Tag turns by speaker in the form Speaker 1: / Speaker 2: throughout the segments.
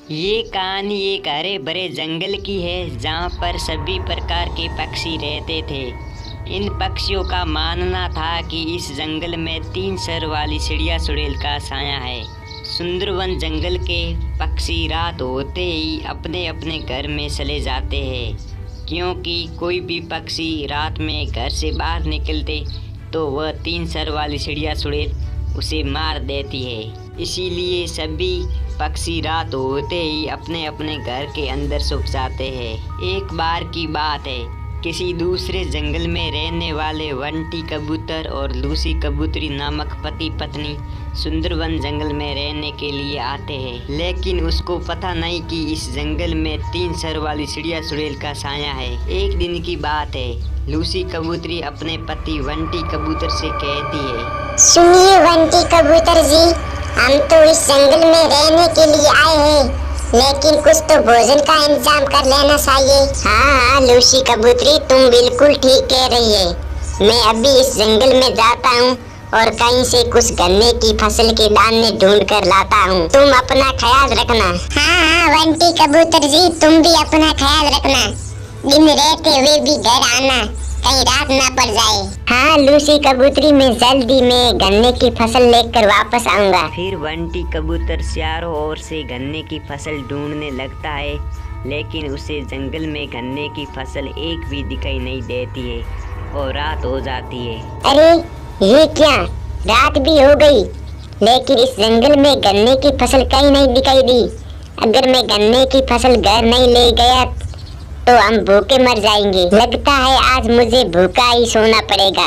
Speaker 1: ये कहानी एक हरे भरे जंगल की है जहाँ पर सभी प्रकार के पक्षी रहते थे। इन पक्षियों का मानना था कि इस जंगल में 3 सर वाली चिड़िया चुड़ैल का साया है। सुंदरवन जंगल के पक्षी रात होते ही अपने अपने घर में चले जाते हैं, क्योंकि कोई भी पक्षी रात में घर से बाहर निकलते तो वह 3 सर वाली चिड़िया चुड़ैल उसे मार देती है। इसीलिए सभी पक्षी रात होते ही अपने अपने घर के अंदर छुप जाते हैं। एक बार की बात है, किसी दूसरे जंगल में रहने वाले वंटी कबूतर और लूसी कबूतरी नामक पति पत्नी सुंदरवन जंगल में रहने के लिए आते हैं, लेकिन उसको पता नहीं कि इस जंगल में 3 सर वाली चिड़िया चुड़ैल का साया है। एक दिन की बात है, लूसी कबूतरी अपने पति वंटी कबूतर से कहती है,
Speaker 2: सुनिए वंटी कबूतर जी, हम तो इस जंगल में रहने के लिए आए हैं, लेकिन कुछ तो भोजन का इंतजाम कर लेना चाहिए। हाँ लूसी कबूतरी, तुम बिल्कुल ठीक कह रही है। मैं अभी इस जंगल में जाता हूँ और कहीं से कुछ गन्ने की फसल के दाने ढूंढ कर लाता हूँ। तुम अपना ख्याल रखना। हाँ वंटी कबूतर जी, तुम भी अपना ख्याल रखना। दिन रहते हुए भी घर आना, कहीं रात ना पड़ जाए। हाँ लूसी कबूतरी, मैं जल्दी में गन्ने की फसल लेकर वापस आऊंगा।
Speaker 1: फिर वंटी कबूतर चारों ओर से गन्ने की फसल ढूंढने लगता है, लेकिन उसे जंगल में गन्ने की फसल एक भी दिखाई नहीं देती है और रात हो जाती है।
Speaker 2: अरे ये क्या, रात भी हो गई, लेकिन इस जंगल में गन्ने की फसल कहीं नहीं दिखाई दी। अगर मैं गन्ने की फसल घर नहीं ले गया तो हम भूखे मर जाएंगे। लगता है आज मुझे भूखा ही सोना पड़ेगा।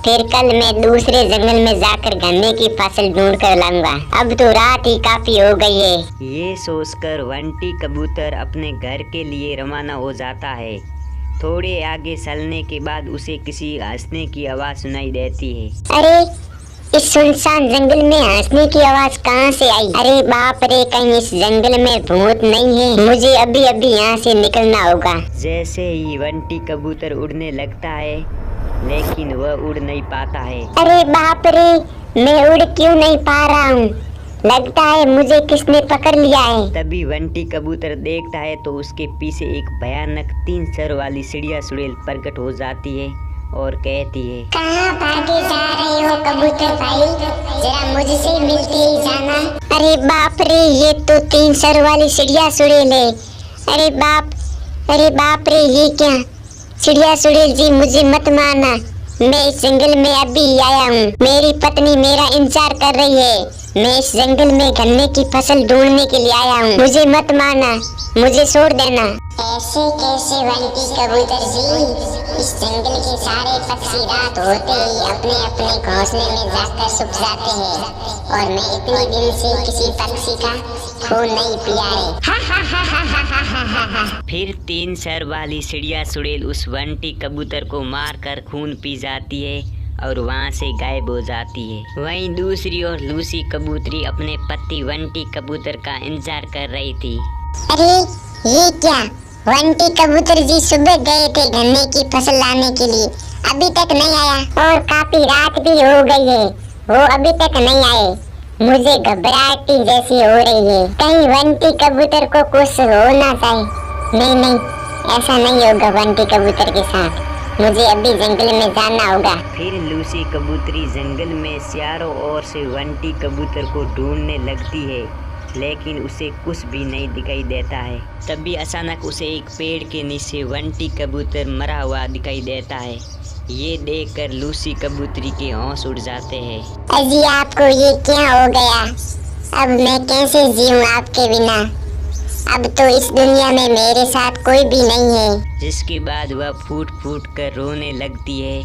Speaker 2: फिर कल मैं दूसरे जंगल में जाकर गन्ने की फसल ढूंढ कर लाऊंगा। अब तो रात ही काफी हो गई है।
Speaker 1: ये सोचकर वंटी कबूतर अपने घर के लिए रवाना हो जाता है। थोड़े आगे चलने के बाद उसे किसी हंसने की आवाज सुनाई देती है।
Speaker 2: अरे इस सुनसान जंगल में हंसने की आवाज कहाँ से आई? अरे बाप रे, कहीं इस जंगल में भूत नहीं है? मुझे अभी अभी यहाँ से निकलना होगा।
Speaker 1: जैसे ही वंटी कबूतर उड़ने लगता है, लेकिन वह उड़ नहीं पाता है।
Speaker 2: अरे बाप रे, मैं उड़ क्यों नहीं पा रहा हूँ? लगता है मुझे किसने पकड़ लिया है।
Speaker 1: तभी वंटी कबूतर देखता है तो उसके पीछे एक भयानक 3 सर वाली चिड़िया चुड़ैल प्रकट हो जाती है और कहती है,
Speaker 2: कहाँ भागे जा रहे हो कबूतर भाई, जरा मुझसे मिलके ही जाना। अरे बाप रे, ये तो 3 सर वाली चिड़िया चुड़ैल है। अरे बाप रे, ये क्या? चिड़िया चुड़ैल जी, मुझे मत मारना, मैं इस जंगल में अभी आया हूँ। मेरी पत्नी मेरा इंतजार कर रही है। मैं इस जंगल में गन्ने की फसल ढूंढने के लिए आया हूँ। मुझे मत मारना, मुझे छोड़ देना। ऐसे कैसे वंटी कबूतर जी, इस जंगल के सारे पक्षी रात होते ही अपने अपने घोंसले में जाकर छुप जाते हैं, और मैं इतने दिन से किसी पक्षी का खून नहीं पिया है।
Speaker 1: फिर 3 सर वाली चिड़िया चुड़ैल उस वंटी कबूतर को मारकर खून पी जाती है और वहाँ से गायब हो जाती है। वहीं दूसरी ओर लूसी कबूतरी अपने पति वंटी कबूतर का इंतजार कर रही थी।
Speaker 2: अरे ये क्या, वंटी कबूतर जी सुबह गए थे गन्ने की फसल लाने के लिए, अभी तक नहीं आया, और काफी रात भी हो गई है, वो अभी तक नहीं आए। मुझे घबराहट जैसी हो रही है, कहीं वंटी कबूतर को कुछ हो ना जाए। नहीं, ऐसा नहीं होगा वंटी कबूतर के साथ, मुझे अभी जंगल में जाना होगा।
Speaker 1: फिर लूसी कबूतरी जंगल में चारों ओर से वंटी कबूतर को ढूंढने लगती है, लेकिन उसे कुछ भी नहीं दिखाई देता है। तभी अचानक उसे एक पेड़ के नीचे वंटी कबूतर मरा हुआ दिखाई देता है। ये देखकर लूसी कबूतरी के होश उड़ जाते हैं।
Speaker 2: अजी आपको ये क्या हो गया? अब मैं कैसे जीऊं आपके बिना? अब तो इस दुनिया में मेरे साथ कोई भी नहीं है।
Speaker 1: जिसके बाद वह फूट फूट कर रोने लगती है।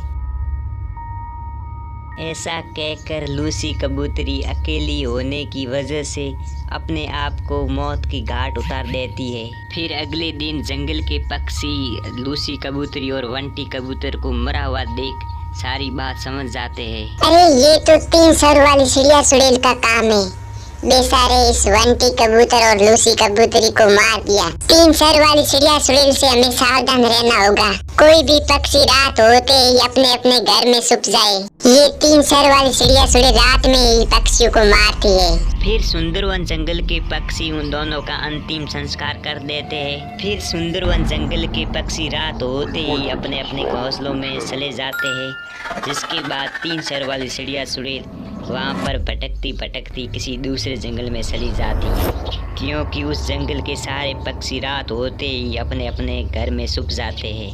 Speaker 1: ऐसा कहकर लूसी कबूतरी अकेली होने की वजह से अपने आप को मौत की घाट उतार देती है। फिर अगले दिन जंगल के पक्षी लूसी कबूतरी और वंटी कबूतर को मरा हुआ देख सारी बात समझ जाते हैं।
Speaker 2: अरे ये तो 3 सर वाली चिड़िया चुड़ैल का काम है, बेचारे इस बंटी कबूतर और लूसी कबूतरी को मार दिया। 3 सर वाली चिड़िया सुड़ैल से हमें सावधान रहना होगा। कोई भी पक्षी रात होते ही अपने अपने घर में छुप जाए। ये 3 सर वाली चिड़िया सुड़ैल रात में ही पक्षियों को मारती है।
Speaker 1: फिर सुंदरवन जंगल के पक्षी उन दोनों का अंतिम संस्कार कर देते हैं। फिर सुंदरवन जंगल के पक्षी रात होते ही अपने अपने घोंसलों में चले जाते हैं। जिसके बाद 3 सर वाली चिड़िया सुड़ैल वहाँ पर भटकती भटकती किसी दूसरे जंगल में चली जाती है, क्योंकि उस जंगल के सारे पक्षी रात होते ही अपने अपने घर में छुप जाते हैं।